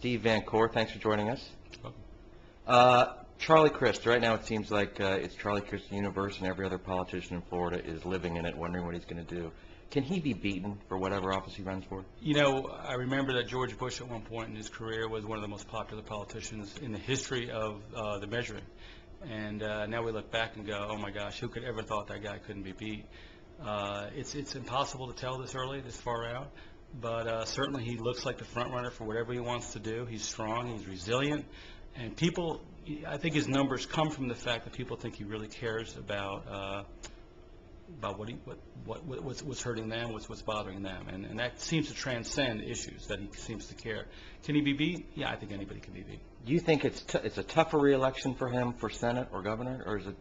Steve Vancore, thanks for joining us. Welcome. Charlie Crist, right now it seems like it's Charlie Crist's universe and every other politician in Florida is living in it, wondering what he's going to do. Can he be beaten for whatever office he runs for? You know, I remember that George Bush at one point in his career was one of the most popular politicians in the history of the measuring. And now we look back and go, oh my gosh, who could ever thought that guy couldn't be beat? It's impossible to tell this early, this far out, but certainly he looks like the front runner for whatever he wants to do. He's strong, he's resilient, and people, I think his numbers come from the fact that people think he really cares about what's hurting them, what's bothering them, and that seems to transcend issues, that he seems to care. Can he be beat? Yeah, I think anybody can be beat. Do you think it's a tougher re-election for him for Senate or governor, or is it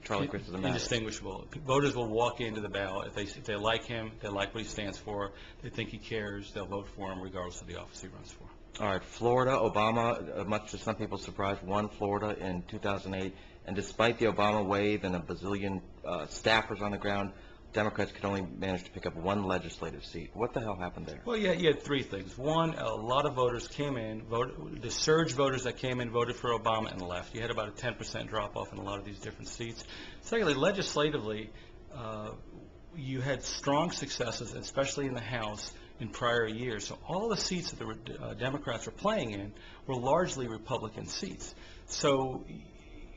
Charlie Crist as a matter? Indistinguishable. Voters will walk into the ballot if they like him, they like what he stands for, they think he cares, they'll vote for him regardless of the office he runs for. All right, Florida, Obama, much to some people's surprise, won Florida in 2008, and despite the Obama wave and a bazillion staffers on the ground, Democrats could only manage to pick up one legislative seat. What the hell happened there? Well, yeah, you had three things. One, a lot of voters came in, the surge voters that came in voted for Obama and left. You had about a 10% drop-off in a lot of these different seats. Secondly, legislatively, you had strong successes, especially in the House, in prior years. So all the seats that the Democrats were playing in were largely Republican seats. So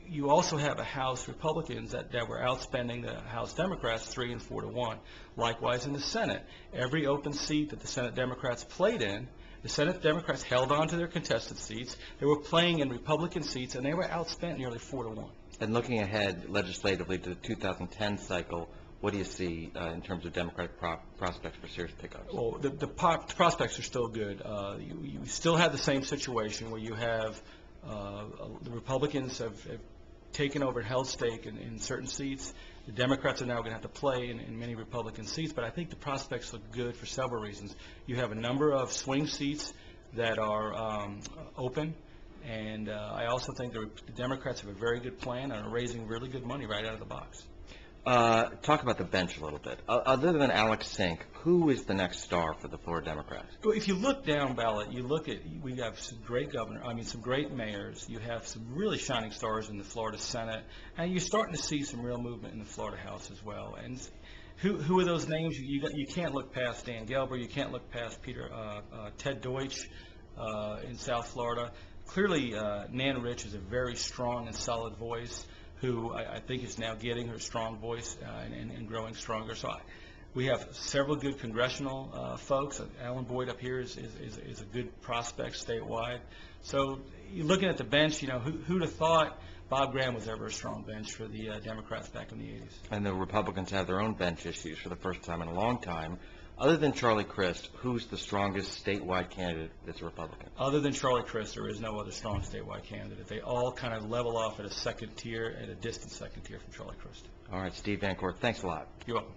you also have a House Republicans that were outspending the House Democrats 3 and 4-1. Likewise in the Senate, every open seat that the Senate Democrats played in, the Senate Democrats held on to their contested seats. They were playing in Republican seats, and they were outspent nearly 4-1. And looking ahead legislatively to the 2010 cycle, what do you see in terms of Democratic prospects for serious pickups? Well, the prospects are still good. You still have the same situation where you have the Republicans have taken over and held stake in certain seats. The Democrats are now going to have to play in many Republican seats, but I think the prospects look good for several reasons. You have a number of swing seats that are open, and I also think the Democrats have a very good plan and are raising really good money right out of the box. Talk about the bench a little bit. Other than Alex Sink, who is the next star for the Florida Democrats? Well, if you look down ballot, we have some great some great mayors. You have some really shining stars in the Florida Senate, and you're starting to see some real movement in the Florida House as well. And who are those names? You can't look past Dan Gelber. You can't look past Ted Deutsch in South Florida. Clearly, Nan Rich is a very strong and solid voice, who I think is now getting her strong voice and growing stronger. So we have several good congressional folks. Alan Boyd up here is a good prospect statewide. So you're looking at the bench, who'd have thought Bob Graham was ever a strong bench for the Democrats back in the 80s. And the Republicans have their own bench issues for the first time in a long time. Other than Charlie Crist, who's the strongest statewide candidate that's a Republican? Other than Charlie Crist, there is no other strong statewide candidate. They all kind of level off at a second tier, at a distant second tier from Charlie Crist. All right, Steve Vancore, thanks a lot. You're welcome.